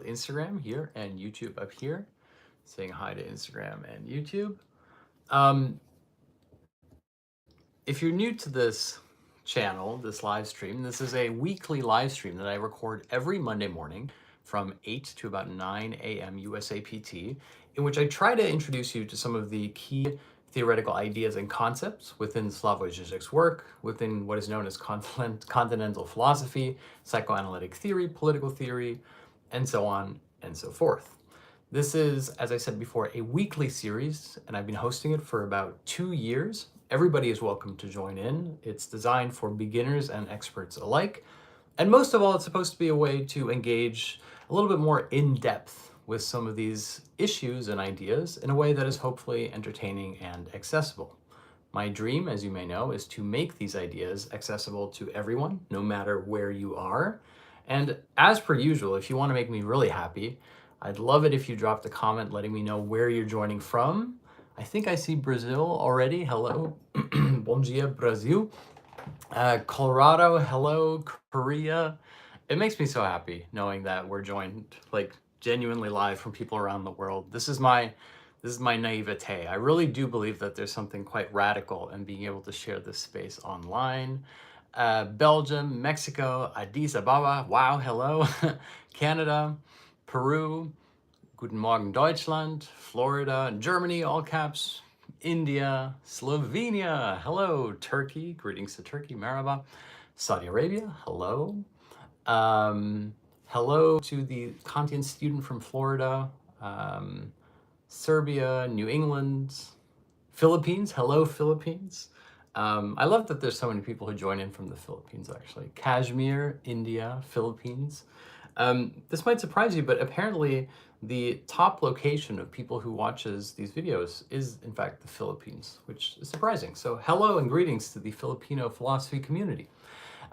Instagram here and YouTube up here. Saying hi to Instagram and YouTube. If you're new to this channel, this live stream, this is a weekly live stream that I record every Monday morning from 8 to about 9 a.m. USAPT, in which I try to introduce you to some of the key theoretical ideas and concepts within Slavoj Žižek's work, within what is known as continental philosophy, psychoanalytic theory, political theory, and so on and so forth. This is, as I said before, a weekly series, and I've been hosting it for about 2 years. Everybody is welcome to join in. It's designed for beginners and experts alike. And most of all, it's supposed to be a way to engage a little bit more in depth with some of these issues and ideas in a way that is hopefully entertaining and accessible. My dream, as you may know, is to make these ideas accessible to everyone, no matter where you are. And as per usual, if you want to make me really happy, I'd love it if you dropped a comment letting me know where you're joining from. I think I see Brazil already. Hello. Bom dia, Brazil. Colorado, hello. Korea. It makes me so happy knowing that we're joined like genuinely live from people around the world. This is my naivete. I really do believe that there's something quite radical in being able to share this space online. Belgium, Mexico, Addis Ababa, wow, hello. Canada, Peru, Guten Morgen Deutschland, Florida, Germany, all caps, India, Slovenia, hello, Turkey, greetings to Turkey, Merhaba, Saudi Arabia, hello. Hello to the Kantian student from Florida, Serbia, New England, Philippines, hello, Philippines. I love that there's so many people who join in from the Philippines, actually. Kashmir, India, Philippines. This might surprise you, but apparently the top location of people who watches these videos is, in fact, the Philippines, which is surprising. So hello and greetings to the Filipino philosophy community.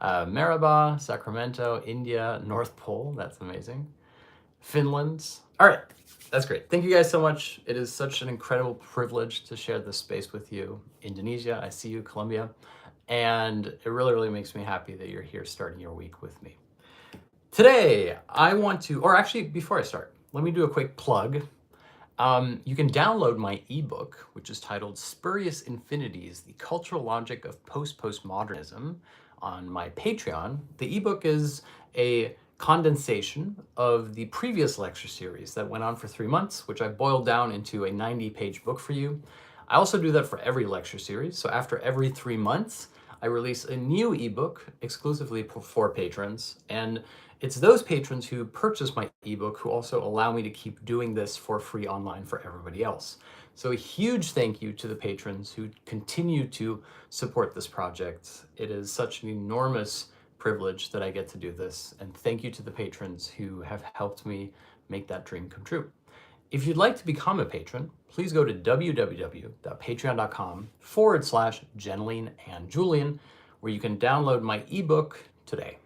Merhaba, Sacramento, India, North Pole, that's amazing. Finland. All right, that's great. Thank you guys so much. It is such an incredible privilege to share this space with you. Indonesia, I see you, Colombia. And it really, really makes me happy that you're here starting your week with me. Today, I want to, or actually, before I start, let me do a quick plug. You can download my ebook, which is titled Spurious Infinities, The Cultural Logic of Postmodernism, on my Patreon. The ebook is a condensation of the previous lecture series that went on for 3 months, which I boiled down into a 90-page book for you. I also do that for every lecture series. So after every 3 months, I release a new ebook exclusively for patrons. And it's those patrons who purchase my ebook who also allow me to keep doing this for free online for everybody else. So a huge thank you to the patrons who continue to support this project. It is such an enormous privilege that I get to do this. And thank you to the patrons who have helped me make that dream come true. If you'd like to become a patron, please go to www.patreon.com/Jeneline and Julian, where you can download my ebook today.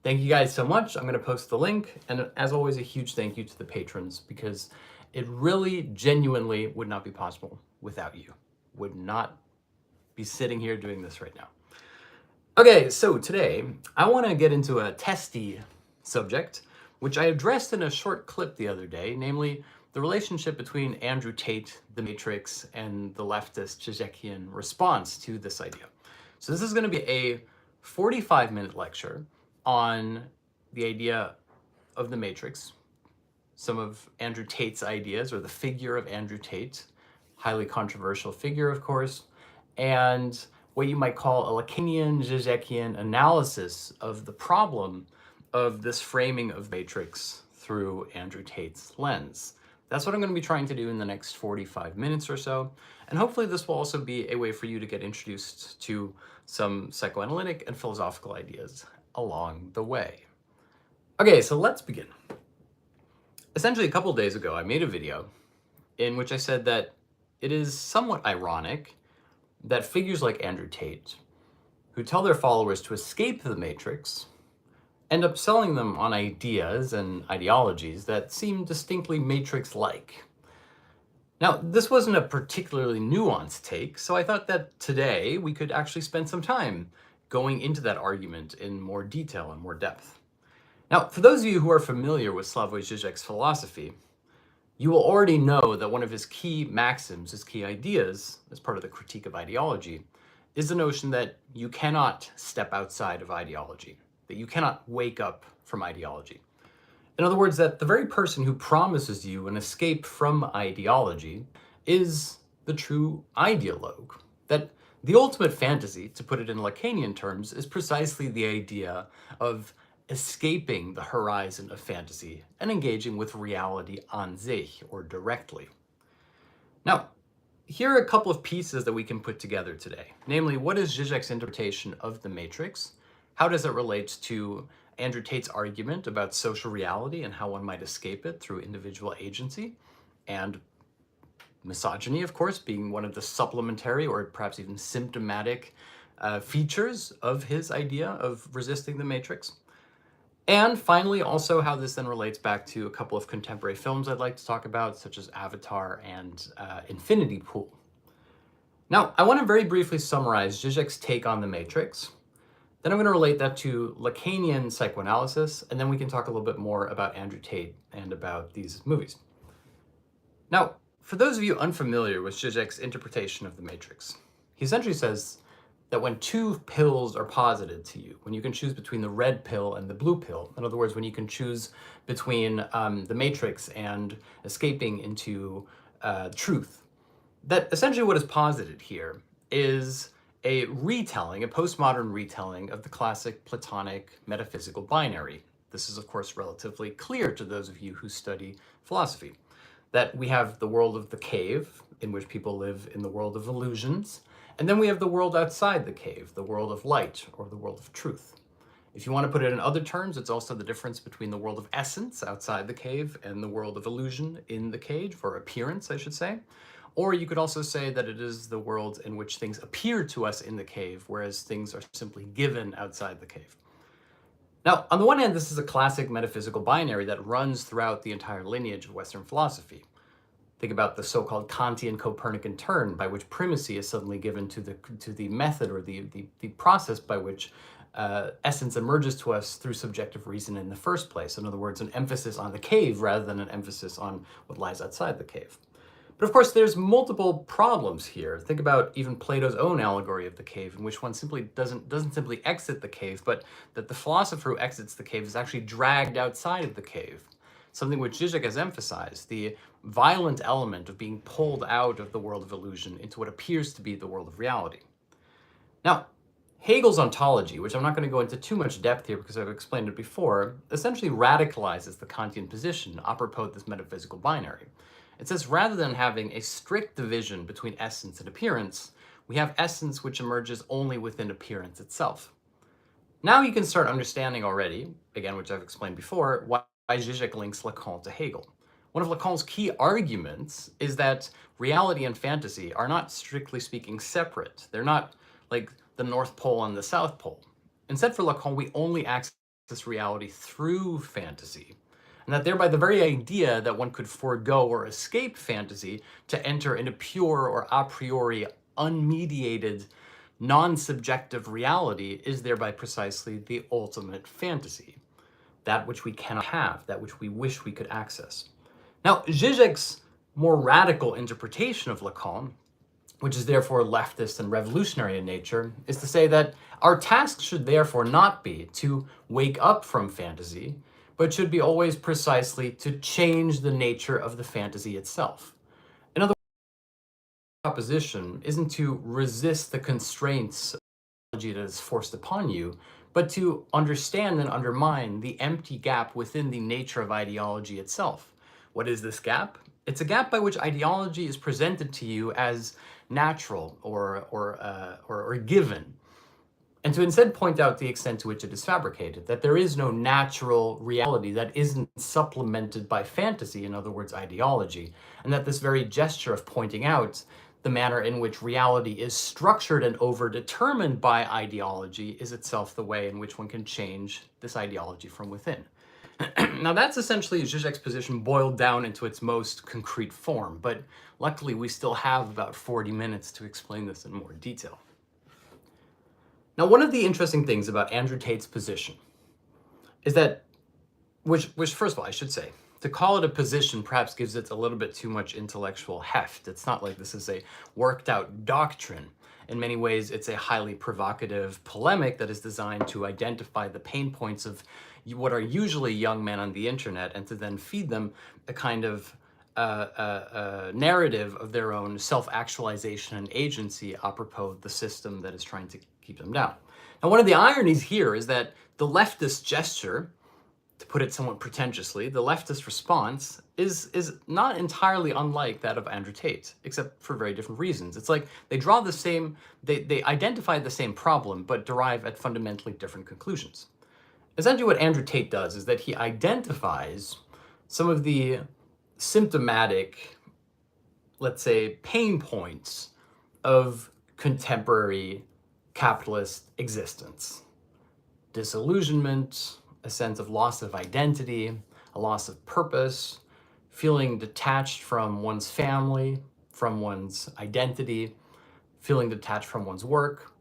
Thank you guys so much. I'm going to post the link. And as always, a huge thank you to the patrons, because it really genuinely would not be possible without you. Would not be sitting here doing this right now. Okay, so today I want to get into a testy subject, which I addressed in a short clip the other day, namely the relationship between Andrew Tate, the Matrix, and the leftist Žižekian response to this idea. So this is going to be a 45-minute lecture on the idea of the Matrix, some of Andrew Tate's ideas, or the figure of Andrew Tate, highly controversial figure, of course, and what you might call a Lacanian, Žižekian analysis of the problem of this framing of Matrix through Andrew Tate's lens. That's what I'm going to be trying to do in the next 45 minutes or so. And hopefully this will also be a way for you to get introduced to some psychoanalytic and philosophical ideas along the way. Okay, so let's begin. Essentially, a couple days ago, I made a video in which I said that it is somewhat ironic that figures like Andrew Tate, who tell their followers to escape the Matrix, end up selling them on ideas and ideologies that seem distinctly Matrix-like. Now, this wasn't a particularly nuanced take, so I thought that today we could actually spend some time going into that argument in more detail and more depth. Now, for those of you who are familiar with Slavoj Žižek's philosophy, you will already know that one of his key maxims, his key ideas, as part of the critique of ideology, is the notion that you cannot step outside of ideology, that you cannot wake up from ideology. In other words, that the very person who promises you an escape from ideology is the true ideologue. That the ultimate fantasy, to put it in Lacanian terms, is precisely the idea of escaping the horizon of fantasy and engaging with reality an sich, or directly. Now, here are a couple of pieces that we can put together today. Namely, what is Zizek's interpretation of the Matrix? How does it relate to Andrew Tate's argument about social reality and how one might escape it through individual agency? And misogyny, of course, being one of the supplementary or perhaps even symptomatic features of his idea of resisting the Matrix. And finally, also how this then relates back to a couple of contemporary films I'd like to talk about, such as Avatar and Infinity Pool. Now, I want to very briefly summarize Zizek's take on the Matrix. Then I'm going to relate that to Lacanian psychoanalysis, and then we can talk a little bit more about Andrew Tate and about these movies. Now, for those of you unfamiliar with Zizek's interpretation of the Matrix, he essentially says that when two pills are posited to you, when you can choose between the red pill and the blue pill, in other words, when you can choose between the Matrix and escaping into truth, that essentially what is posited here is a retelling, a postmodern retelling of the classic Platonic metaphysical binary. This is, of course, relatively clear to those of you who study philosophy, that we have the world of the cave, in which people live in the world of illusions, and then we have the world outside the cave, the world of light, or the world of truth. If you want to put it in other terms, it's also the difference between the world of essence outside the cave and the world of illusion in the cage, or appearance, I should say. Or you could also say that it is the world in which things appear to us in the cave, whereas things are simply given outside the cave. Now, on the one hand, this is a classic metaphysical binary that runs throughout the entire lineage of Western philosophy. Think about the so-called Kantian Copernican turn, by which primacy is suddenly given to the method or the process by which essence emerges to us through subjective reason in the first place. In other words, an emphasis on the cave rather than an emphasis on what lies outside the cave. But of course, there's multiple problems here. Think about even Plato's own allegory of the cave, in which one simply doesn't simply exit the cave, but that the philosopher who exits the cave is actually dragged outside of the cave. Something which Žižek has emphasized, the violent element of being pulled out of the world of illusion into what appears to be the world of reality. Now, Hegel's ontology, which I'm not going to go into too much depth here because I've explained it before, essentially radicalizes the Kantian position apropos this metaphysical binary. It says rather than having a strict division between essence and appearance, we have essence which emerges only within appearance itself. Now you can start understanding already, again, which I've explained before, why Žižek links Lacan to Hegel. One of Lacan's key arguments is that reality and fantasy are not, strictly speaking, separate. They're not like the North Pole and the South Pole. Instead, for Lacan, we only access reality through fantasy. And that thereby the very idea that one could forego or escape fantasy to enter into pure or a priori unmediated, non-subjective reality is thereby precisely the ultimate fantasy. That which we cannot have, that which we wish we could access. Now, Žižek's more radical interpretation of Lacan, which is therefore leftist and revolutionary in nature, is to say that our task should therefore not be to wake up from fantasy, but should be always precisely to change the nature of the fantasy itself. In other words, the proposition isn't to resist the constraints of technology that is forced upon you, but to understand and undermine the empty gap within the nature of ideology itself. What is this gap? It's a gap by which ideology is presented to you as natural or given, and to instead point out the extent to which it is fabricated, that there is no natural reality that isn't supplemented by fantasy, in other words, ideology, and that this very gesture of pointing out the manner in which reality is structured and overdetermined by ideology is itself the way in which one can change this ideology from within. Now that's essentially Žižek's position boiled down into its most concrete form, but luckily we still have about 40 minutes to explain this in more detail. Now, one of the interesting things about Andrew Tate's position is that which first of all, I should say, to call it a position perhaps gives it a little bit too much intellectual heft. It's not like this is a worked out doctrine. In many ways, it's a highly provocative polemic that is designed to identify the pain points of what are usually young men on the internet and to then feed them a kind of narrative of their own self-actualization and agency apropos the system that is trying to keep them down. Now, one of the ironies here is that the leftist gesture, to put it somewhat pretentiously, the leftist response is not entirely unlike that of Andrew Tate, except for very different reasons. It's like they draw the same, they identify the same problem, but derive at fundamentally different conclusions. Essentially what Andrew Tate does is that he identifies some of the symptomatic, let's say, pain points of contemporary capitalist existence. Disillusionment, a sense of loss of identity, a loss of purpose, feeling detached from one's family, from one's identity, feeling detached from one's work.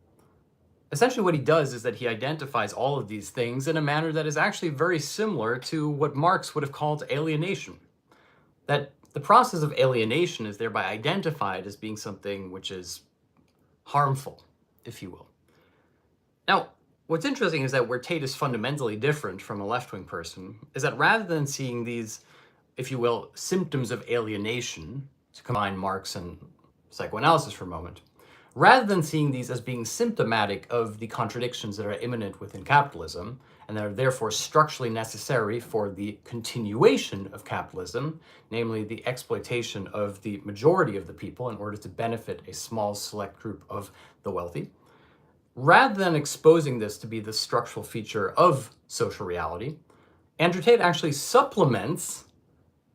Essentially what he does is that he identifies all of these things in a manner that is actually very similar to what Marx would have called alienation. That the process of alienation is thereby identified as being something which is harmful, if you will. Now, what's interesting is that where Tate is fundamentally different from a left-wing person is that rather than seeing these, if you will, symptoms of alienation, to combine Marx and psychoanalysis for a moment, rather than seeing these as being symptomatic of the contradictions that are immanent within capitalism and that are therefore structurally necessary for the continuation of capitalism, namely the exploitation of the majority of the people in order to benefit a small select group of the wealthy, rather than exposing this to be the structural feature of social reality, Andrew Tate actually supplements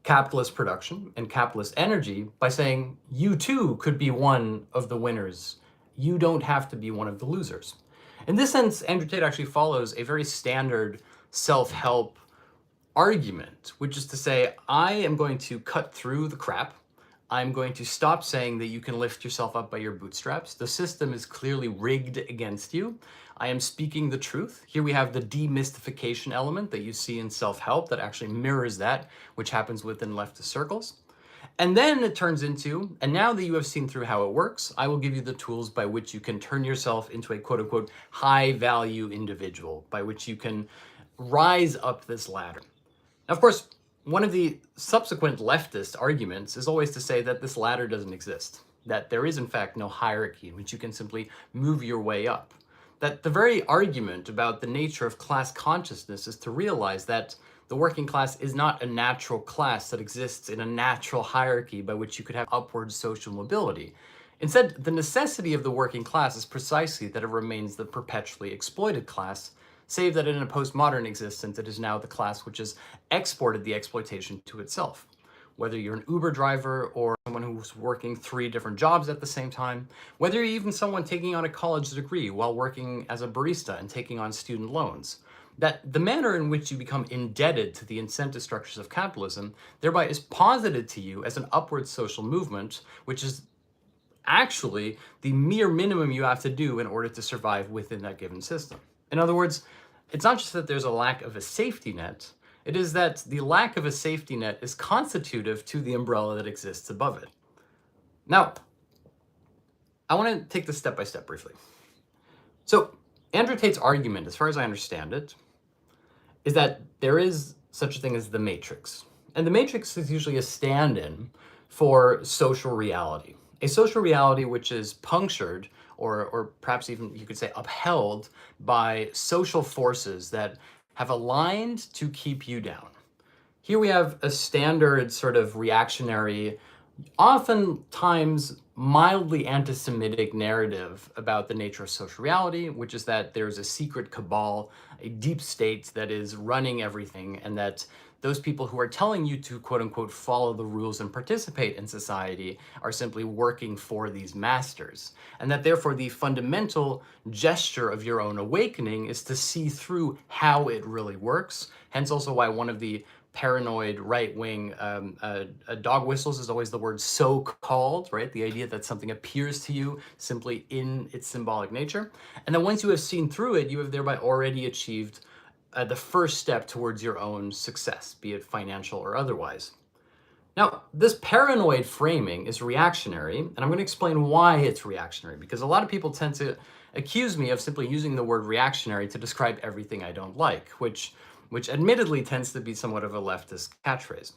capitalist production and capitalist energy by saying, you too could be one of the winners. You don't have to be one of the losers. In this sense, Andrew Tate actually follows a very standard self-help argument, which is to say, I am going to cut through the crap. I'm going to stop saying that you can lift yourself up by your bootstraps. The system is clearly rigged against you. I am speaking the truth. Here we have the demystification element that you see in self-help that actually mirrors that, which happens within leftist circles. And then it turns into, and now that you have seen through how it works, I will give you the tools by which you can turn yourself into a quote-unquote high-value individual, by which you can rise up this ladder. Now, of course, one of the subsequent leftist arguments is always to say that this ladder doesn't exist, that there is in fact no hierarchy in which you can simply move your way up. That the very argument about the nature of class consciousness is to realize that the working class is not a natural class that exists in a natural hierarchy by which you could have upward social mobility. Instead, the necessity of the working class is precisely that it remains the perpetually exploited class, save that in a postmodern existence, it is now the class which has exported the exploitation to itself. Whether you're an Uber driver or someone who's working 3 different jobs at the same time, whether you're even someone taking on a college degree while working as a barista and taking on student loans, that the manner in which you become indebted to the incentive structures of capitalism thereby is posited to you as an upward social movement, which is actually the mere minimum you have to do in order to survive within that given system. In other words, it's not just that there's a lack of a safety net, it is that the lack of a safety net is constitutive to the umbrella that exists above it. Now, I want to take this step by step briefly. So, Andrew Tate's argument, as far as I understand it, is that there is such a thing as the matrix. And the matrix is usually a stand-in for social reality. A social reality which is punctured, or perhaps even you could say upheld, by social forces that have aligned to keep you down. Here we have a standard sort of reactionary, oftentimes mildly anti-Semitic narrative about the nature of social reality, which is that there's a secret cabal, a deep state that is running everything, and that those people who are telling you to quote-unquote follow the rules and participate in society are simply working for these masters. And that therefore the fundamental gesture of your own awakening is to see through how it really works. Hence also why one of the paranoid right-wing dog whistles is always the word so-called, right? The idea that something appears to you simply in its symbolic nature. And then once you have seen through it, you have thereby already achieved the first step towards your own success, be it financial or otherwise. Now, this paranoid framing is reactionary, and I'm going to explain why it's reactionary, because a lot of people tend to accuse me of simply using the word reactionary to describe everything I don't like, which admittedly tends to be somewhat of a leftist catchphrase.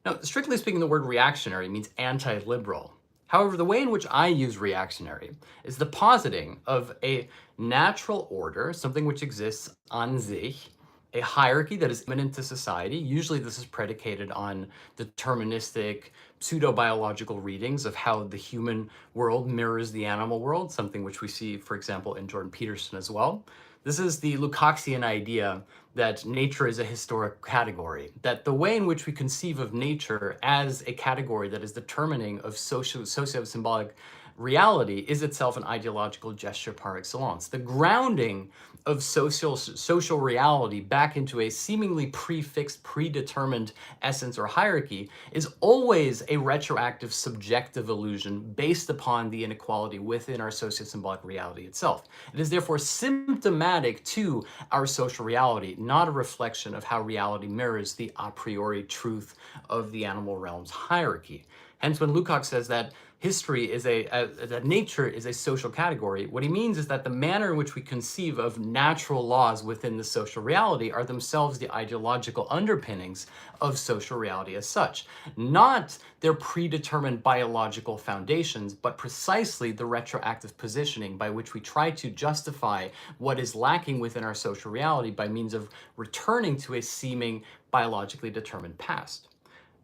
Now, strictly speaking, the word reactionary means anti-liberal. However, the way in which I use reactionary is the positing of a natural order, something which exists an sich, a hierarchy that is immanent to society. Usually this is predicated on deterministic, pseudo-biological readings of how the human world mirrors the animal world, something which we see, for example, in Jordan Peterson as well. This is the Lacanian idea that nature is a historic category, that the way in which we conceive of nature as a category that is determining of socio-symbolic reality is itself an ideological gesture par excellence. The grounding of social reality back into a seemingly prefixed, predetermined essence or hierarchy is always a retroactive subjective illusion based upon the inequality within our socio-symbolic reality itself. It is therefore symptomatic to our social reality, not a reflection of how reality mirrors the a priori truth of the animal realm's hierarchy. Hence, when Lukács says that history is that nature is a social category, what he means is that the manner in which we conceive of natural laws within the social reality are themselves the ideological underpinnings of social reality as such, not their predetermined biological foundations, but precisely the retroactive positioning by which we try to justify what is lacking within our social reality by means of returning to a seeming biologically determined past.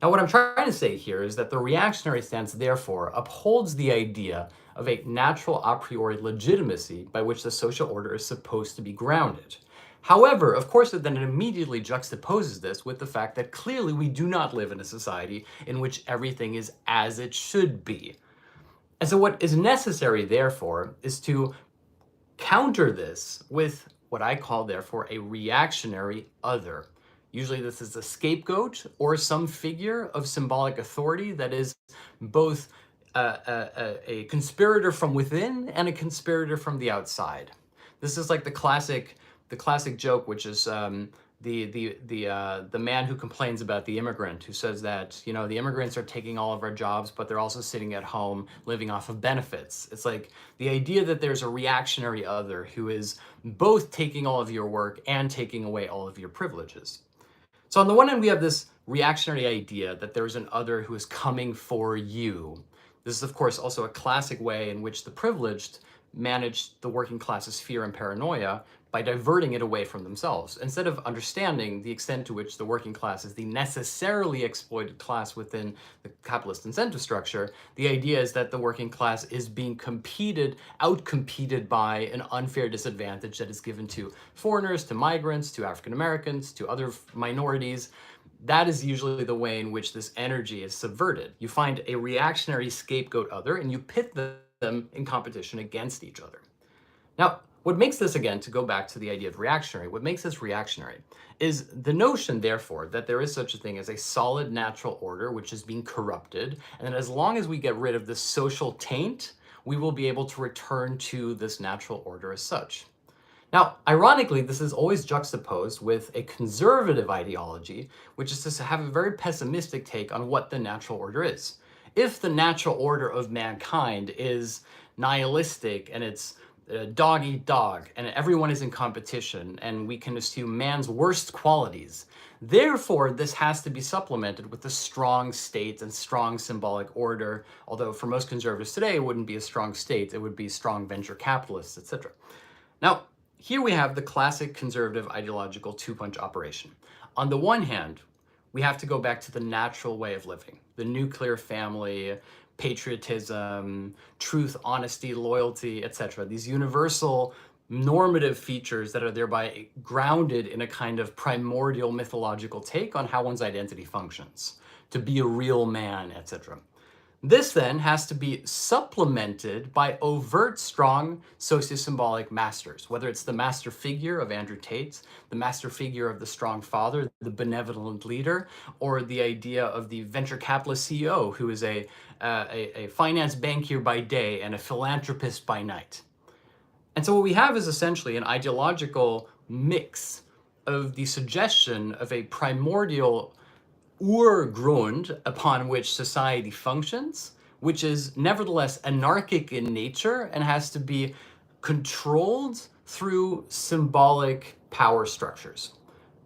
Now, what I'm trying to say here is that the reactionary stance, therefore, upholds the idea of a natural a priori legitimacy by which the social order is supposed to be grounded. However, of course, it then immediately juxtaposes this with the fact that clearly we do not live in a society in which everything is as it should be. And so what is necessary, therefore, is to counter this with what I call, therefore, a reactionary other. Usually this is a scapegoat or some figure of symbolic authority that is both a conspirator from within and a conspirator from the outside. This is like the classic joke, which is the man who complains about the immigrant, who says that, you know, the immigrants are taking all of our jobs, but they're also sitting at home living off of benefits. It's like the idea that there's a reactionary other who is both taking all of your work and taking away all of your privileges. So on the one hand, we have this reactionary idea that there's an other who is coming for you. This is, of course, also a classic way in which the privileged managed the working class's fear and paranoia by diverting it away from themselves. Instead of understanding the extent to which the working class is the necessarily exploited class within the capitalist incentive structure, the idea is that the working class is being outcompeted by an unfair disadvantage that is given to foreigners, to migrants, to African Americans, to other minorities. That is usually the way in which this energy is subverted. You find a reactionary scapegoat other and you pit them in competition against each other. Now, what makes this, again, to go back to the idea of reactionary, what makes this reactionary is the notion, therefore, that there is such a thing as a solid natural order which is being corrupted, and that as long as we get rid of the social taint, we will be able to return to this natural order as such. Now, ironically, this is always juxtaposed with a conservative ideology, which is to have a very pessimistic take on what the natural order is. If the natural order of mankind is nihilistic and it's dog eat dog, and everyone is in competition, and we can assume man's worst qualities. Therefore, this has to be supplemented with a strong state and strong symbolic order, although for most conservatives today, it wouldn't be a strong state, it would be strong venture capitalists, etc. Now, here we have the classic conservative ideological two-punch operation. On the one hand, we have to go back to the natural way of living, the nuclear family, patriotism, truth, honesty, loyalty, etc. These universal normative features that are thereby grounded in a kind of primordial mythological take on how one's identity functions, to be a real man, etc. This then has to be supplemented by overt, strong sociosymbolic masters, whether it's the master figure of Andrew Tate, the master figure of the strong father, the benevolent leader, or the idea of the venture capitalist CEO who is a finance bankier by day and a philanthropist by night. And so what we have is essentially an ideological mix of the suggestion of a primordial Urgrund upon which society functions, which is nevertheless anarchic in nature and has to be controlled through symbolic power structures.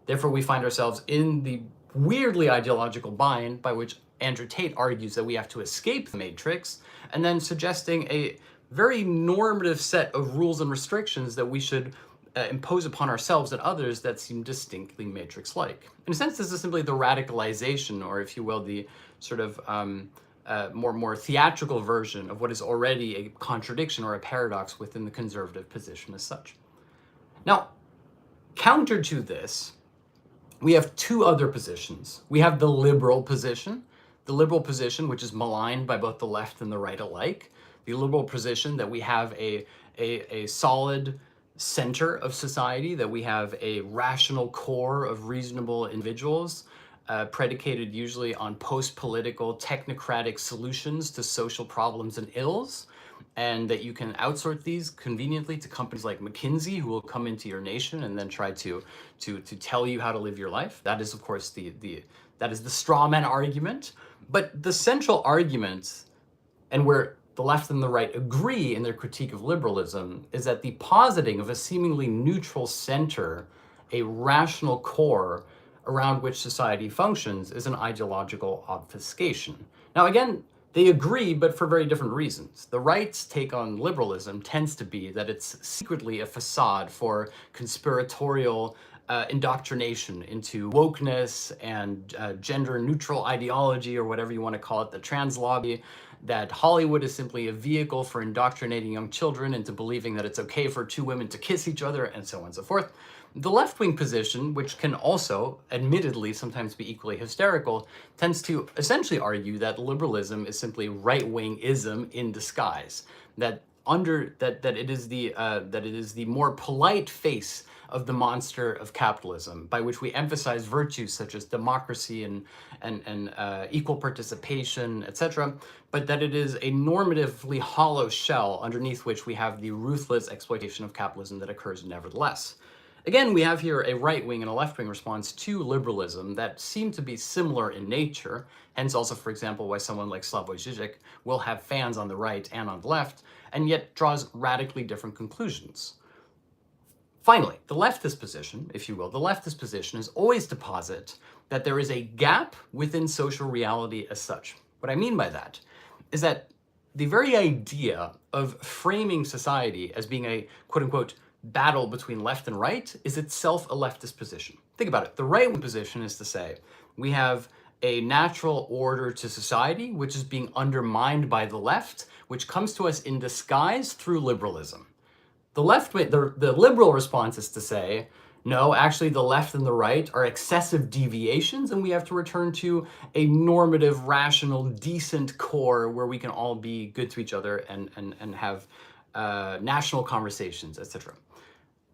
Therefore, we find ourselves in the weirdly ideological bind by which Andrew Tate argues that we have to escape the matrix, and then suggesting a very normative set of rules and restrictions that we should impose upon ourselves and others that seem distinctly matrix-like. In a sense, this is simply the radicalization, or if you will, the sort of more theatrical version of what is already a contradiction or a paradox within the conservative position as such. Now, counter to this, we have two other positions. We have the liberal position, which is maligned by both the left and the right alike. The liberal position that we have a solid center of society, that we have a rational core of reasonable individuals, predicated usually on post-political technocratic solutions to social problems and ills, and that you can outsource these conveniently to companies like McKinsey, who will come into your nation and then try to tell you how to live your life. That is, of course, that is the straw man argument. But the central argument, and where the left and the right agree in their critique of liberalism, is that the positing of a seemingly neutral center, a rational core around which society functions, is an ideological obfuscation. Now, again, they agree, but for very different reasons. The right's take on liberalism tends to be that it's secretly a facade for conspiratorial indoctrination into wokeness and gender-neutral ideology, or whatever you want to call it, the trans lobby, that Hollywood is simply a vehicle for indoctrinating young children into believing that it's okay for two women to kiss each other, and so on and so forth. The left-wing position, which can also, admittedly, sometimes be equally hysterical, tends to essentially argue that liberalism is simply right-wing-ism in disguise. That it is the more polite face of the monster of capitalism, by which we emphasize virtues such as democracy and equal participation, etc., but that it is a normatively hollow shell underneath which we have the ruthless exploitation of capitalism that occurs nevertheless. Again, we have here a right-wing and a left-wing response to liberalism that seem to be similar in nature, hence also, for example, why someone like Slavoj Žižek will have fans on the right and on the left, and yet draws radically different conclusions. Finally, the leftist position, if you will, the leftist position is always to posit that there is a gap within social reality as such. What I mean by that is that the very idea of framing society as being a quote-unquote battle between left and right is itself a leftist position. Think about it. The right-wing position is to say we have a natural order to society which is being undermined by the left, which comes to us in disguise through liberalism. The liberal response is to say, no, actually the left and the right are excessive deviations, and we have to return to a normative, rational, decent core where we can all be good to each other and have national conversations, etc.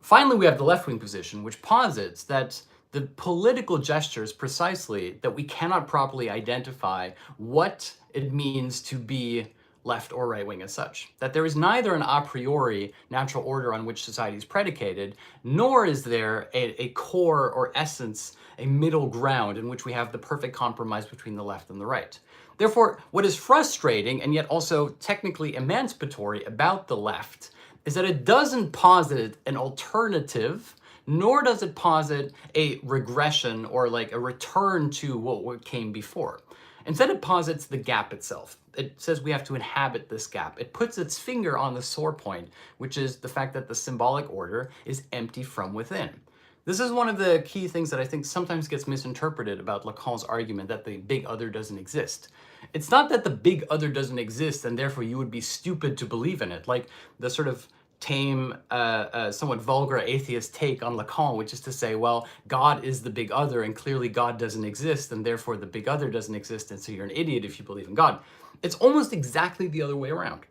Finally, we have the left-wing position, which posits that the political gestures precisely that we cannot properly identify what it means to be left or right-wing as such. That there is neither an a priori natural order on which society is predicated, nor is there a core or essence, a middle ground in which we have the perfect compromise between the left and the right. Therefore, what is frustrating and yet also technically emancipatory about the left is that it doesn't posit an alternative, nor does it posit a regression or like a return to what came before. Instead, it posits the gap itself. It says we have to inhabit this gap. It puts its finger on the sore point, which is the fact that the symbolic order is empty from within. This is one of the key things that I think sometimes gets misinterpreted about Lacan's argument that the big other doesn't exist. It's not that the big other doesn't exist and therefore you would be stupid to believe in it, like the sort of tame, somewhat vulgar atheist take on Lacan, which is to say, well, God is the big other and clearly God doesn't exist and therefore the big other doesn't exist and so you're an idiot if you believe in God. It's almost exactly the other way around.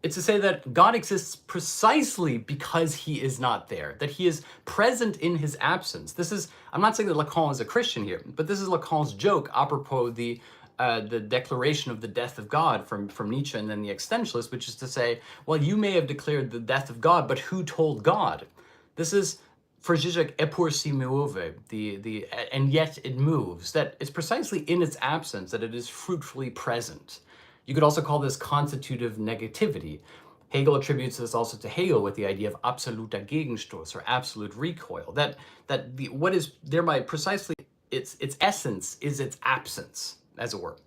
It's to say that God exists precisely because he is not there, that he is present in his absence. This is, I'm not saying that Lacan is a Christian here, but this is Lacan's joke apropos the declaration of the death of God from Nietzsche and then the existentialist, which is to say, well, you may have declared the death of God, but who told God? This is for Žižek, et pour si muove, and yet it moves, that it's precisely in its absence that it is fruitfully present. You could also call this constitutive negativity. Hegel attributes this also to Hegel with the idea of absoluter Gegenstoß, or absolute recoil, what is thereby precisely its essence is its absence, as it were.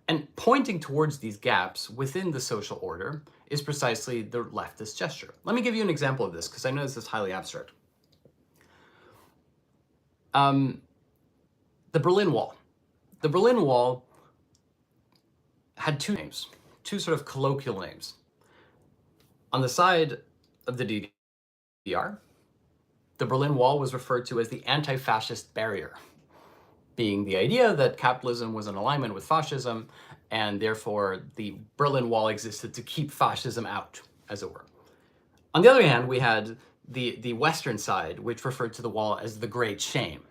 And pointing towards these gaps within the social order is precisely the leftist gesture. Let me give you an example of this, because I know this is highly abstract. The Berlin Wall. The Berlin Wall had two names, two sort of colloquial names. On the side of the DDR, the Berlin Wall was referred to as the anti-fascist barrier, being the idea that capitalism was in alignment with fascism, and therefore the Berlin Wall existed to keep fascism out, as it were. On the other hand, we had the Western side, which referred to the wall as the Great Shame.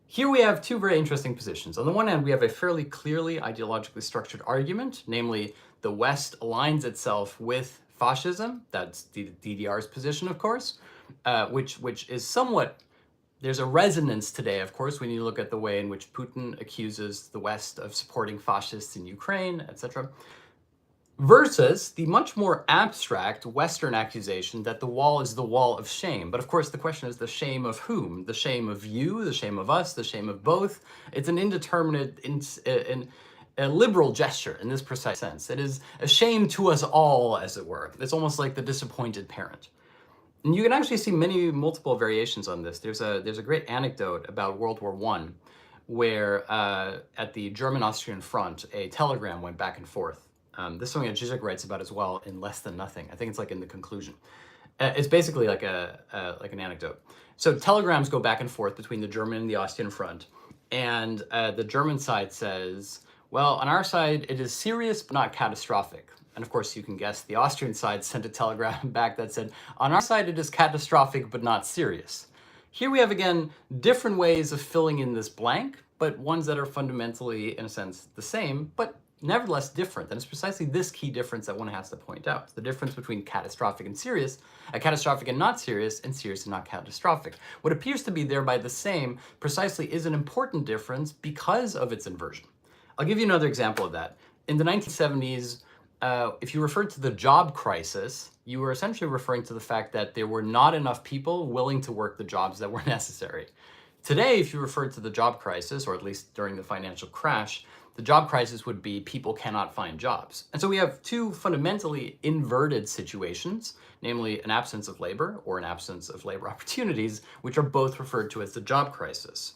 Here we have two very interesting positions. On the one hand, we have a fairly clearly ideologically structured argument, namely the West aligns itself with fascism. That's the DDR's position, of course, which is somewhat, there's a resonance today, of course, when you look at the way in which Putin accuses the West of supporting fascists in Ukraine, etc., versus the much more abstract Western accusation that the wall is the wall of shame. But of course, the question is the shame of whom? The shame of you, the shame of us, the shame of both? It's an indeterminate, a liberal gesture in this precise sense. It is a shame to us all, as it were. It's almost like the disappointed parent. And you can actually see multiple variations on this. There's a great anecdote about World War I, where at the German-Austrian front, a telegram went back and forth. This is something that Zizek writes about as well in Less Than Nothing. I think it's like in the conclusion. It's basically like an anecdote. So telegrams go back and forth between the German and the Austrian front, and the German side says, well, on our side, it is serious but not catastrophic. And of course, you can guess the Austrian side sent a telegram back that said, on our side, it is catastrophic but not serious. Here we have, again, different ways of filling in this blank, but ones that are fundamentally, in a sense, the same, but nevertheless different. And it's precisely this key difference that one has to point out. It's the difference between catastrophic and serious, catastrophic and not serious, and serious and not catastrophic. What appears to be thereby the same precisely is an important difference because of its inversion. I'll give you another example of that. In the 1970s, if you referred to the job crisis, you were essentially referring to the fact that there were not enough people willing to work the jobs that were necessary. Today, if you referred to the job crisis, or at least during the financial crash, the job crisis would be people cannot find jobs. And so we have two fundamentally inverted situations, namely an absence of labor or an absence of labor opportunities, which are both referred to as the job crisis.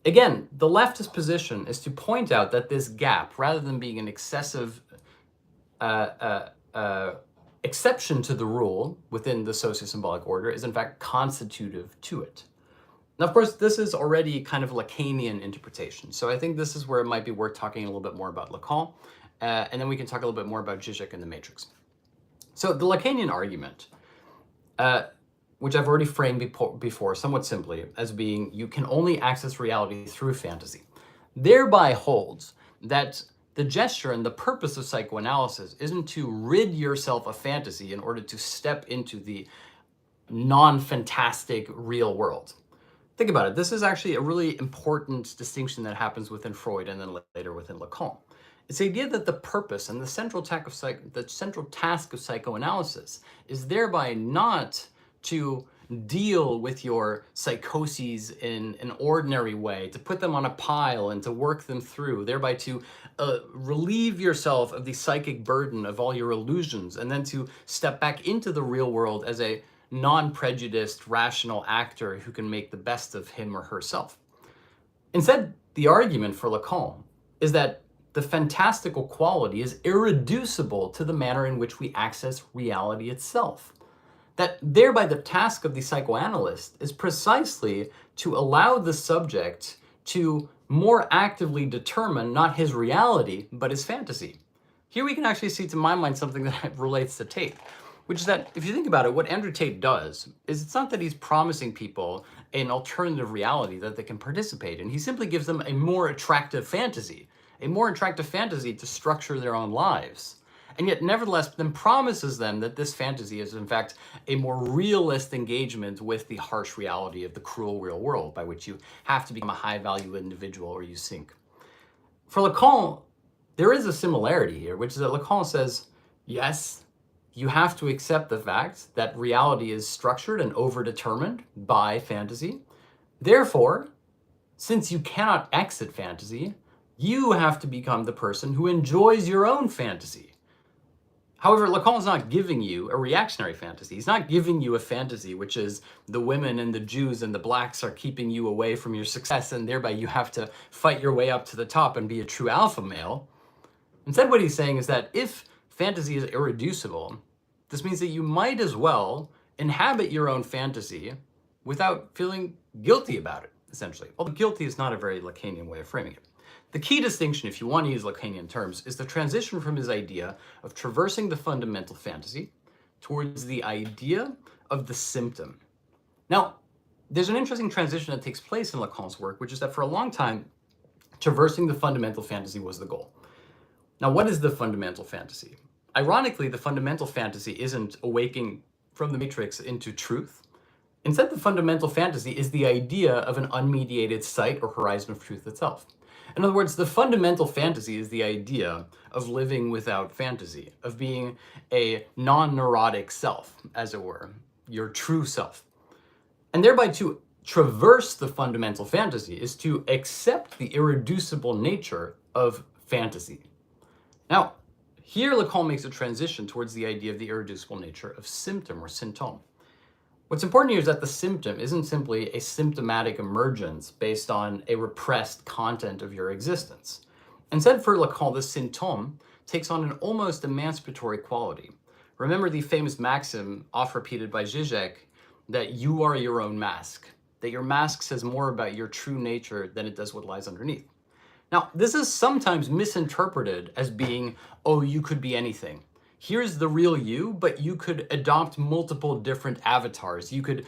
Again, the leftist position is to point out that this gap, rather than being an excessive exception to the rule within the socio-symbolic order, is in fact constitutive to it. Now, of course, this is already kind of Lacanian interpretation. So I think this is where it might be worth talking a little bit more about Lacan, and then we can talk a little bit more about Žižek and the Matrix. So the Lacanian argument, which I've already framed before somewhat simply as being you can only access reality through fantasy, thereby holds that the gesture and the purpose of psychoanalysis isn't to rid yourself of fantasy in order to step into the non-fantastic real world. Think about it. This is actually a really important distinction that happens within Freud and then later within Lacan. It's the idea that the purpose and the central task of psychoanalysis is thereby not to deal with your psychoses in an ordinary way, to put them on a pile and to work them through, thereby to relieve yourself of the psychic burden of all your illusions, and then to step back into the real world as a non-prejudiced, rational actor who can make the best of him or herself. Instead, the argument for Lacan is that the fantastical quality is irreducible to the manner in which we access reality itself. That thereby the task of the psychoanalyst is precisely to allow the subject to more actively determine not his reality, but his fantasy. Here we can actually see, to my mind, something that relates to Tate, which is that if you think about it, what Andrew Tate does is it's not that he's promising people an alternative reality that they can participate in. He simply gives them a more attractive fantasy to structure their own lives. and yet nevertheless then promises them that this fantasy is in fact a more realist engagement with the harsh reality of the cruel real world, by which you have to become a high-value individual or you sink. For Lacan, there is a similarity here, which is that Lacan says, yes, you have to accept the fact that reality is structured and overdetermined by fantasy. Therefore, since you cannot exit fantasy, you have to become the person who enjoys your own fantasy. However, Lacan is not giving you a reactionary fantasy. He's not giving you a fantasy which is the women and the Jews and the blacks are keeping you away from your success and thereby you have to fight your way up to the top and be a true alpha male. Instead, what he's saying is that if fantasy is irreducible, this means that you might as well inhabit your own fantasy without feeling guilty about it, essentially. Although guilty is not a very Lacanian way of framing it. The key distinction, if you want to use Lacanian terms, is the transition from his idea of traversing the fundamental fantasy towards the idea of the symptom. Now, there's an interesting transition that takes place in Lacan's work, which is that for a long time, traversing the fundamental fantasy was the goal. Now, what is the fundamental fantasy? Ironically, the fundamental fantasy isn't awaking from the matrix into truth. Instead, the fundamental fantasy is the idea of an unmediated sight or horizon of truth itself. In other words, the fundamental fantasy is the idea of living without fantasy, of being a non-neurotic self, as it were, your true self. And thereby to traverse the fundamental fantasy is to accept the irreducible nature of fantasy. Now, here Lacan makes a transition towards the idea of the irreducible nature of symptom or symptôme. What's important here is that the symptom isn't simply a symptomatic emergence based on a repressed content of your existence. Instead, for Lacan, the symptôme takes on an almost emancipatory quality. Remember the famous maxim, oft repeated by Žižek, that you are your own mask, that your mask says more about your true nature than it does what lies underneath. Now, this is sometimes misinterpreted as being, oh, you could be anything. Here's the real you, but you could adopt multiple different avatars. You could,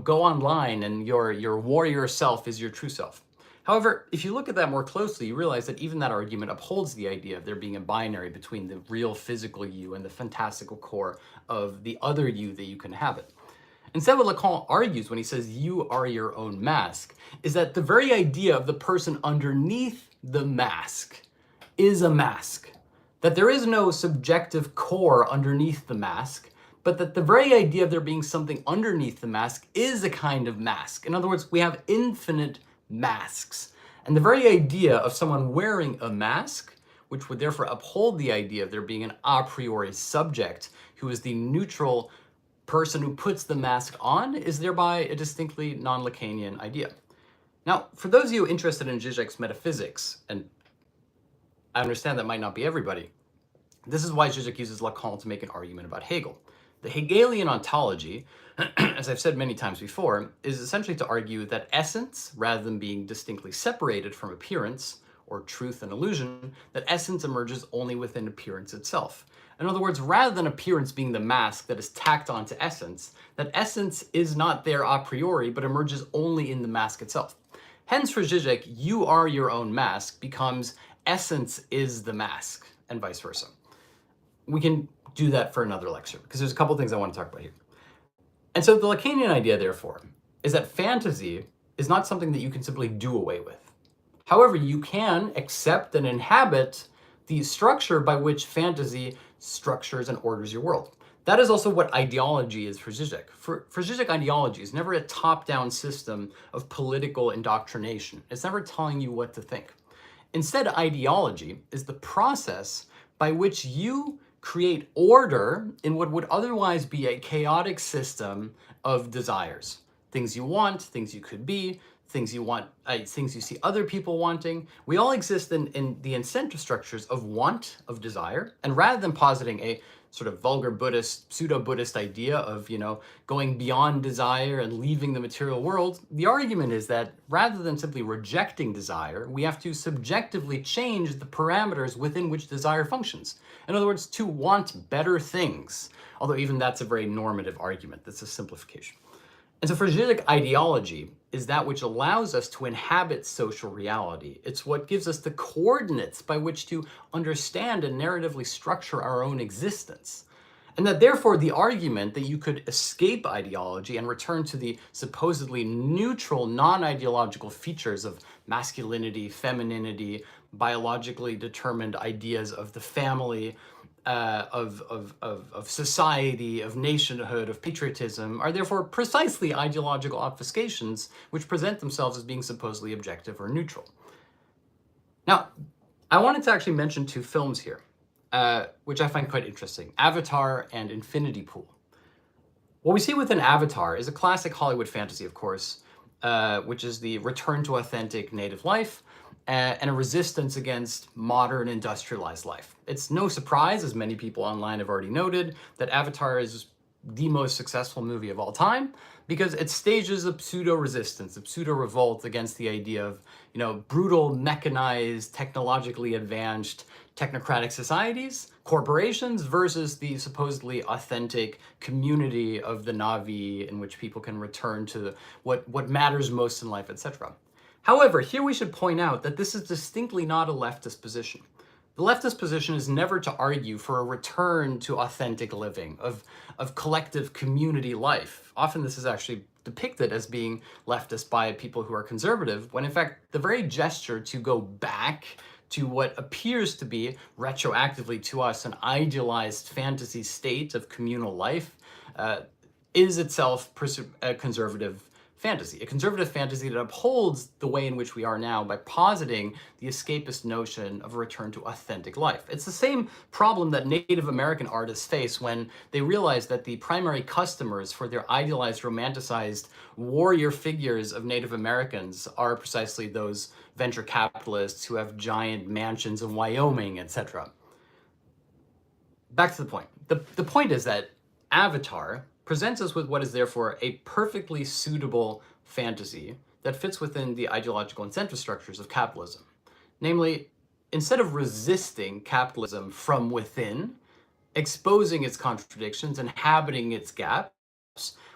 go online and your warrior self is your true self. However, if you look at that more closely, you realize that even that argument upholds the idea of there being a binary between the real physical you and the fantastical core of the other you that you can inhabit. Instead, what Lacan argues when he says you are your own mask is that the very idea of the person underneath the mask is a mask. That there is no subjective core underneath the mask, but that the very idea of there being something underneath the mask is a kind of mask. In other words, we have infinite masks. And the very idea of someone wearing a mask, which would therefore uphold the idea of there being an a priori subject who is the neutral person who puts the mask on, is thereby a distinctly non-Lacanian idea. Now, for those of you interested in Zizek's metaphysics, and I understand that might not be everybody, this is why Žižek uses Lacan to make an argument about Hegel. The Hegelian ontology, as I've said many times before, is essentially to argue that essence, rather than being distinctly separated from appearance, or truth and illusion, that essence emerges only within appearance itself. In other words, rather than appearance being the mask that is tacked onto essence, that essence is not there a priori, but emerges only in the mask itself. Hence, for Žižek, you are your own mask becomes essence is the mask, and vice versa. We can do that for another lecture, because there's a couple things I want to talk about here. And so the Lacanian idea, therefore, is that fantasy is not something that you can simply do away with. However, you can accept and inhabit the structure by which fantasy structures and orders your world. That is also what ideology is for Žižek. For Žižek, ideology is never a top-down system of political indoctrination. It's never telling you what to think. Instead, ideology is the process by which you create order in what would otherwise be a chaotic system of desires. Things you want, things you could be, things you want, things you see other people wanting. We all exist in the incentive structures of want, of desire, and rather than positing a sort of vulgar Buddhist, pseudo-Buddhist idea of, going beyond desire and leaving the material world, the argument is that rather than simply rejecting desire, we have to subjectively change the parameters within which desire functions. In other words, to want better things. Although even that's a very normative argument. That's a simplification. And so for Žižek, ideology is that which allows us to inhabit social reality. It's what gives us the coordinates by which to understand and narratively structure our own existence. And that therefore the argument that you could escape ideology and return to the supposedly neutral, non-ideological features of masculinity, femininity, biologically determined ideas of the family, of society, of nationhood, of patriotism, are therefore precisely ideological obfuscations which present themselves as being supposedly objective or neutral. Now, I wanted to actually mention two films here, which I find quite interesting: Avatar and Infinity Pool. What we see within Avatar is a classic Hollywood fantasy, of course, which is the return to authentic native life and a resistance against modern industrialized life. It's no surprise, as many people online have already noted, that Avatar is the most successful movie of all time because it stages a pseudo-resistance, a pseudo-revolt against the idea of, brutal, mechanized, technologically advanced, technocratic societies, corporations, versus the supposedly authentic community of the Na'vi in which people can return to what matters most in life, etc. However, here we should point out that this is distinctly not a leftist position. The leftist position is never to argue for a return to authentic living, of collective community life. Often this is actually depicted as being leftist by people who are conservative, when in fact the very gesture to go back to what appears to be, retroactively to us, an idealized fantasy state of communal life, is itself a conservative fantasy. A conservative fantasy that upholds the way in which we are now by positing the escapist notion of a return to authentic life. It's the same problem that Native American artists face when they realize that the primary customers for their idealized, romanticized warrior figures of Native Americans are precisely those venture capitalists who have giant mansions in Wyoming, etc. Back to the point. The point is that Avatar presents us with what is therefore a perfectly suitable fantasy that fits within the ideological incentive structures of capitalism. Namely, instead of resisting capitalism from within, exposing its contradictions, inhabiting its gaps,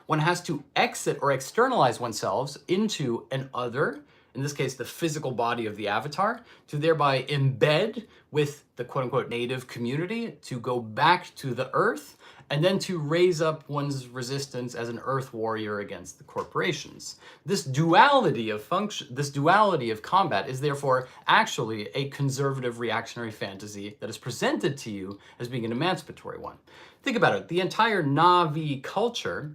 one has to exit or externalize oneself into an other, in this case the physical body of the avatar, to thereby embed with the quote-unquote native community, to go back to the earth, and then to raise up one's resistance as an earth warrior against the corporations. This duality of function, this duality of combat is therefore actually a conservative reactionary fantasy that is presented to you as being an emancipatory one. Think about it. The entire Na'vi culture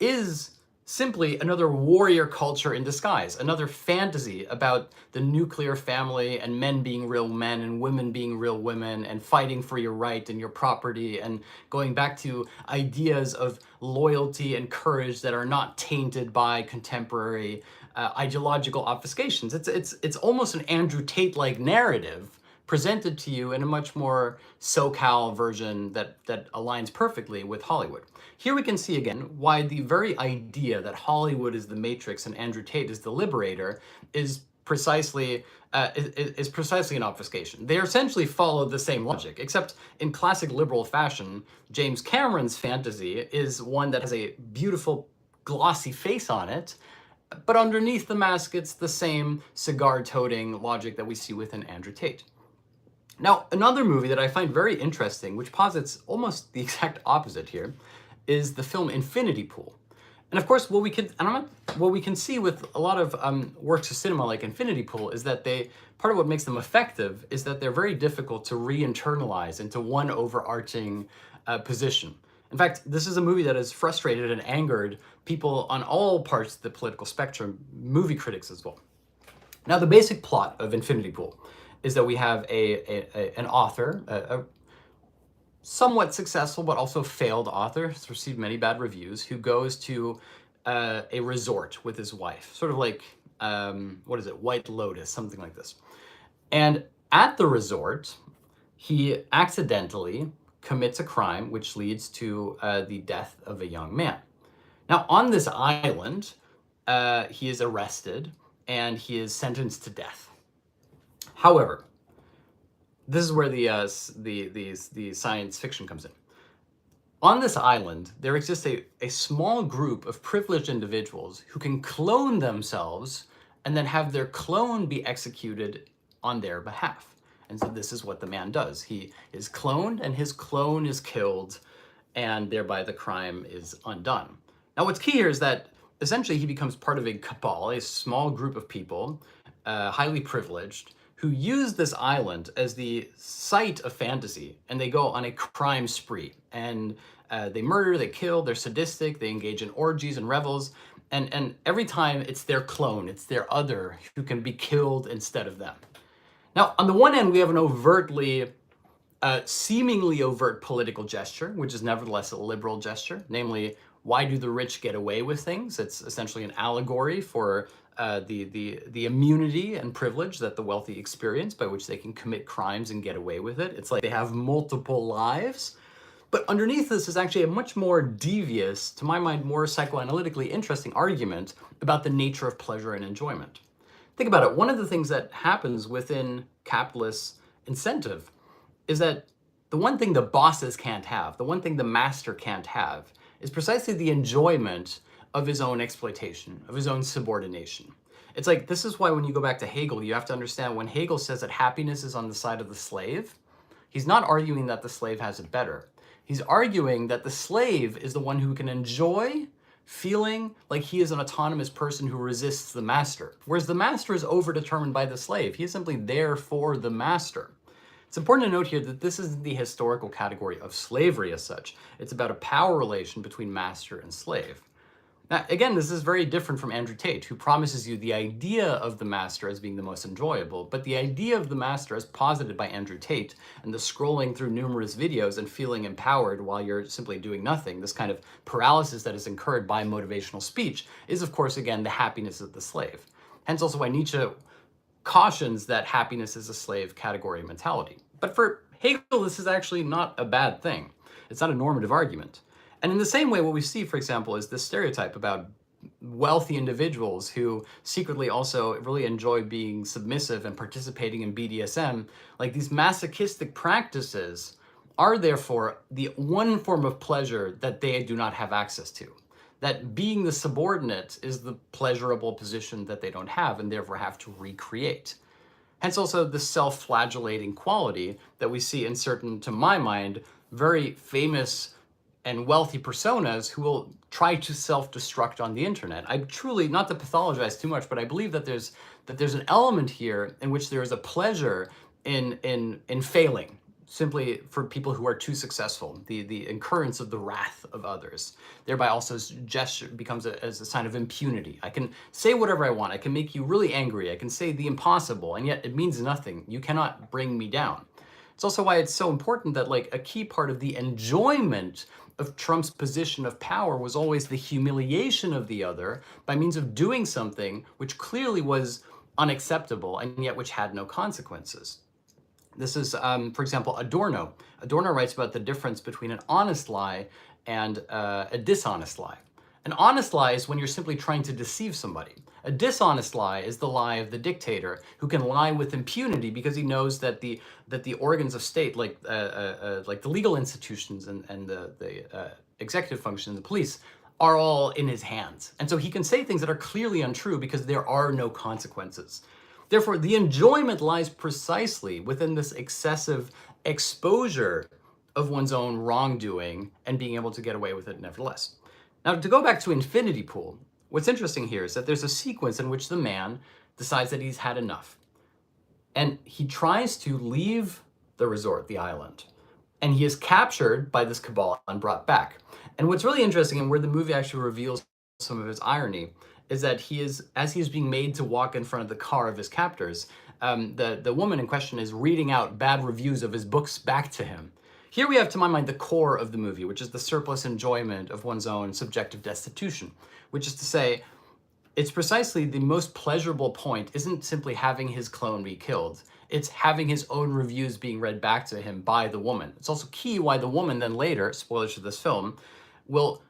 is simply another warrior culture in disguise, another fantasy about the nuclear family and men being real men and women being real women and fighting for your right and your property and going back to ideas of loyalty and courage that are not tainted by contemporary ideological obfuscations. It's almost an Andrew Tate-like narrative presented to you in a much more SoCal version that aligns perfectly with Hollywood. Here we can see again why the very idea that Hollywood is the Matrix and Andrew Tate is the liberator is precisely an obfuscation. They essentially follow the same logic, except in classic liberal fashion, James Cameron's fantasy is one that has a beautiful glossy face on it, but underneath the mask it's the same cigar-toting logic that we see within Andrew Tate. Now, another movie that I find very interesting, which posits almost the exact opposite here, is the film Infinity Pool. And of course, what we can see with a lot of works of cinema like Infinity Pool is that part of what makes them effective is that they're very difficult to re-internalize into one overarching position. In fact, this is a movie that has frustrated and angered people on all parts of the political spectrum, movie critics as well. Now, the basic plot of Infinity Pool is that we have an author, a somewhat successful but also failed author, has received many bad reviews, who goes to a resort with his wife, sort of like, White Lotus, something like this. And at the resort, he accidentally commits a crime which leads to the death of a young man. Now, on this island, he is arrested and he is sentenced to death. However, this is where the science fiction comes in. On this island, there exists a small group of privileged individuals who can clone themselves and then have their clone be executed on their behalf. And so this is what the man does. He is cloned and his clone is killed, and thereby the crime is undone. Now, what's key here is that essentially he becomes part of a cabal, a small group of people, highly privileged, who use this island as the site of fantasy, and they go on a crime spree. And they murder, they kill, they're sadistic, they engage in orgies and revels, and every time it's their clone, it's their other who can be killed instead of them. Now, on the one hand, we have an overtly, seemingly overt political gesture, which is nevertheless a liberal gesture, namely, why do the rich get away with things? It's essentially an allegory for the immunity and privilege that the wealthy experience, by which they can commit crimes and get away with it. It's like they have multiple lives. But underneath this is actually a much more devious, to my mind, more psychoanalytically interesting argument about the nature of pleasure and enjoyment. Think about it. One of the things that happens within capitalist incentive is that the one thing the bosses can't have, the one thing the master can't have, is precisely the enjoyment of his own exploitation, of his own subordination. It's like, this is why when you go back to Hegel, you have to understand when Hegel says that happiness is on the side of the slave, he's not arguing that the slave has it better. He's arguing that the slave is the one who can enjoy feeling like he is an autonomous person who resists the master, whereas the master is overdetermined by the slave. He is simply there for the master. It's important to note here that this isn't the historical category of slavery as such. It's about a power relation between master and slave. Now, again, this is very different from Andrew Tate, who promises you the idea of the master as being the most enjoyable, but the idea of the master as posited by Andrew Tate and the scrolling through numerous videos and feeling empowered while you're simply doing nothing, this kind of paralysis that is incurred by motivational speech, is of course, again, the happiness of the slave. Hence also why Nietzsche cautions that happiness is a slave category mentality. But for Hegel, this is actually not a bad thing. It's not a normative argument. And in the same way, what we see, for example, is this stereotype about wealthy individuals who secretly also really enjoy being submissive and participating in BDSM. Like, these masochistic practices are therefore the one form of pleasure that they do not have access to. That being the subordinate is the pleasurable position that they don't have and therefore have to recreate. Hence also the self-flagellating quality that we see in certain, to my mind, very famous and wealthy personas who will try to self-destruct on the internet. I truly, not to pathologize too much, but I believe that there's an element here in which there is a pleasure in failing, simply for people who are too successful, the incurrence of the wrath of others. Thereby also gesture becomes as a sign of impunity. I can say whatever I want. I can make you really angry. I can say the impossible, and yet it means nothing. You cannot bring me down. It's also why it's so important that, like, a key part of the enjoyment of Trump's position of power was always the humiliation of the other by means of doing something which clearly was unacceptable and yet which had no consequences. This is, for example, Adorno. Adorno writes about the difference between an honest lie and a dishonest lie. An honest lie is when you're simply trying to deceive somebody. A dishonest lie is the lie of the dictator who can lie with impunity because he knows that the organs of state, like the legal institutions and the executive function and the police, are all in his hands. And so he can say things that are clearly untrue because there are no consequences. Therefore, the enjoyment lies precisely within this excessive exposure of one's own wrongdoing and being able to get away with it nevertheless. Now, to go back to Infinity Pool, what's interesting here is that there's a sequence in which the man decides that he's had enough. And he tries to leave the resort, the island. And he is captured by this cabal and brought back. And what's really interesting, and where the movie actually reveals some of his irony, is that as he is being made to walk in front of the car of his captors, the woman in question is reading out bad reviews of his books back to him. Here we have, to my mind, the core of the movie, which is the surplus enjoyment of one's own subjective destitution, which is to say, it's precisely the most pleasurable point isn't simply having his clone be killed. It's having his own reviews being read back to him by the woman. It's also key why the woman then later, spoilers for this film, will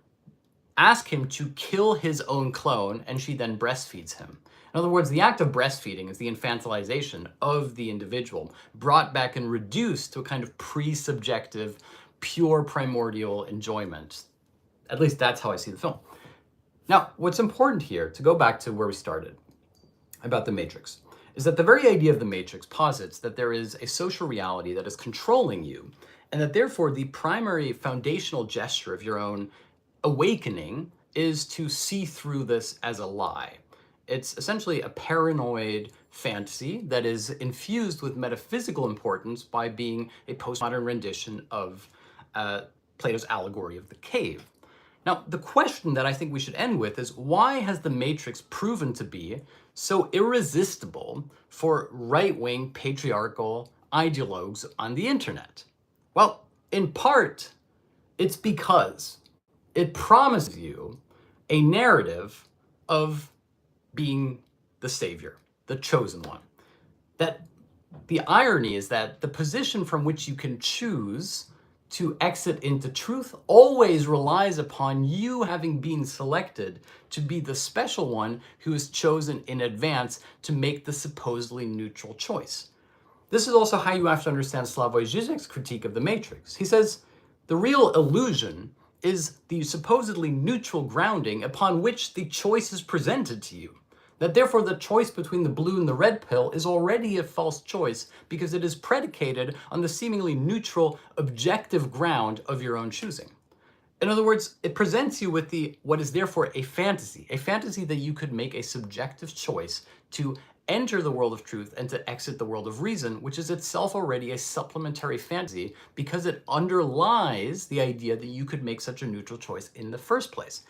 ask him to kill his own clone, and she then breastfeeds him. In other words, the act of breastfeeding is the infantilization of the individual, brought back and reduced to a kind of pre-subjective pure primordial enjoyment. At least that's how I see the film. Now, what's important here, to go back to where we started about the Matrix, is that the very idea of the Matrix posits that there is a social reality that is controlling you, and that therefore the primary foundational gesture of your own awakening is to see through this as a lie. It's essentially a paranoid fantasy that is infused with metaphysical importance by being a postmodern rendition of Plato's allegory of the cave. Now, the question that I think we should end with is, why has the Matrix proven to be so irresistible for right-wing patriarchal ideologues on the internet? Well, in part, it's because it promises you a narrative of being the savior, the chosen one. That the irony is that the position from which you can choose to exit into truth always relies upon you having been selected to be the special one who is chosen in advance to make the supposedly neutral choice. This is also how you have to understand Slavoj Žižek's critique of the Matrix. He says, the real illusion is the supposedly neutral grounding upon which the choice is presented to you. That therefore the choice between the blue and the red pill is already a false choice because it is predicated on the seemingly neutral, objective ground of your own choosing. In other words, it presents you with what is therefore a fantasy that you could make a subjective choice to enter the world of truth and to exit the world of reason, which is itself already a supplementary fantasy because it underlies the idea that you could make such a neutral choice in the first place.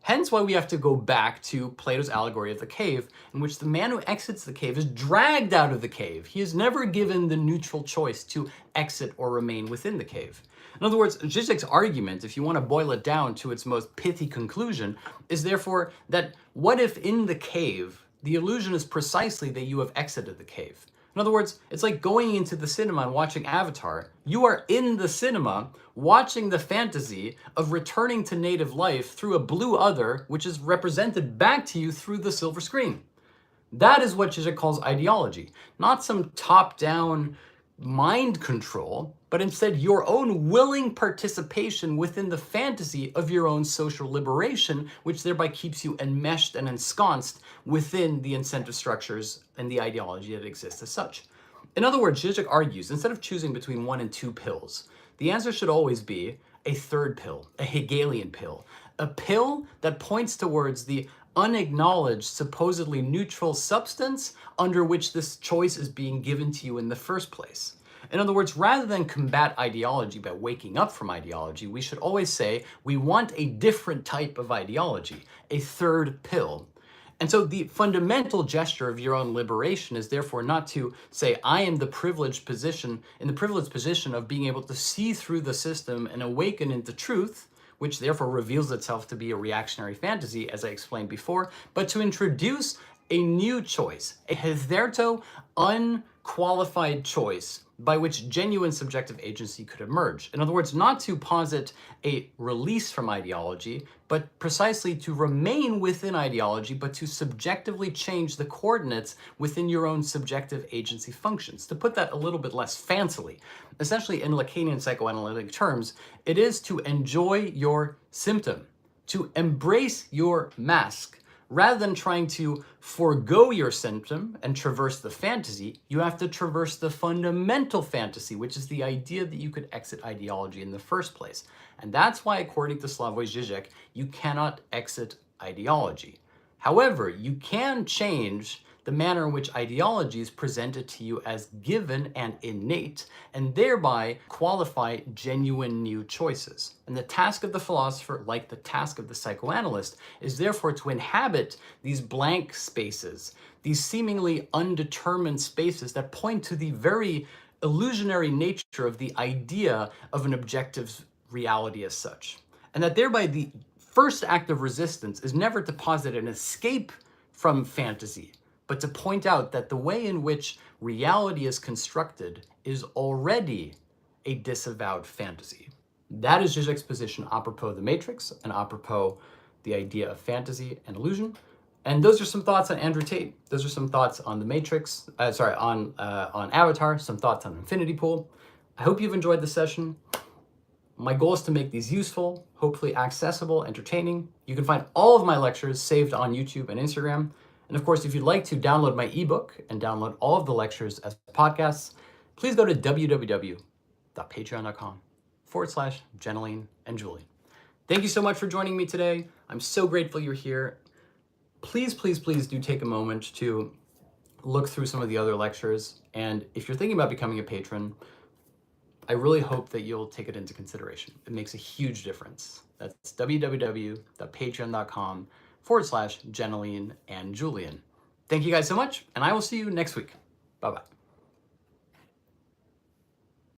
Hence why we have to go back to Plato's allegory of the cave, in which the man who exits the cave is dragged out of the cave. He is never given the neutral choice to exit or remain within the cave. In other words, Zizek's argument, if you want to boil it down to its most pithy conclusion, is therefore that what if in the cave, the illusion is precisely that you have exited the cave? In other words, it's like going into the cinema and watching Avatar. You are in the cinema watching the fantasy of returning to native life through a blue other, which is represented back to you through the silver screen. That is what Žižek calls ideology, not some top-down mind control, but instead your own willing participation within the fantasy of your own social liberation, which thereby keeps you enmeshed and ensconced within the incentive structures and the ideology that exists as such. In other words, Žižek argues, instead of choosing between one and two pills, the answer should always be a third pill, a Hegelian pill, a pill that points towards the unacknowledged, supposedly neutral substance under which this choice is being given to you in the first place. In other words, rather than combat ideology by waking up from ideology, we should always say we want a different type of ideology, a third pill. And so the fundamental gesture of your own liberation is therefore not to say, I am in the privileged position of being able to see through the system and awaken into truth, which therefore reveals itself to be a reactionary fantasy, as I explained before, but to introduce a new choice, a hitherto unqualified choice by which genuine subjective agency could emerge. In other words, not to posit a release from ideology, but precisely to remain within ideology, but to subjectively change the coordinates within your own subjective agency functions. To put that a little bit less fancily, essentially in Lacanian psychoanalytic terms, it is to enjoy your symptom, to embrace your mask. Rather than trying to forego your symptom and traverse the fantasy, you have to traverse the fundamental fantasy, which is the idea that you could exit ideology in the first place. And that's why, according to Slavoj Žižek, you cannot exit ideology. However, you can change the manner in which ideology is presented to you as given and innate, and thereby qualify genuine new choices. And the task of the philosopher, like the task of the psychoanalyst, is therefore to inhabit these blank spaces, these seemingly undetermined spaces that point to the very illusionary nature of the idea of an objective reality as such. And that thereby the first act of resistance is never to posit an escape from fantasy, but to point out that the way in which reality is constructed is already a disavowed fantasy. That is Žižek's position apropos the Matrix and apropos the idea of fantasy and illusion. And those are some thoughts on Andrew Tate. Those are some thoughts on the Matrix, on Avatar, some thoughts on Infinity Pool. I hope you've enjoyed the session. My goal is to make these useful, hopefully accessible, entertaining. You can find all of my lectures saved on YouTube and Instagram. And of course, if you'd like to download my ebook and download all of the lectures as podcasts, please go to www.patreon.com/Jeneline and Julian. Thank you so much for joining me today. I'm so grateful you're here. Please, please, please do take a moment to look through some of the other lectures. And if you're thinking about becoming a patron, I really hope that you'll take it into consideration. It makes a huge difference. That's www.patreon.com/Jeneline and Julian. Thank you guys so much, and I will see you next week. Bye-bye.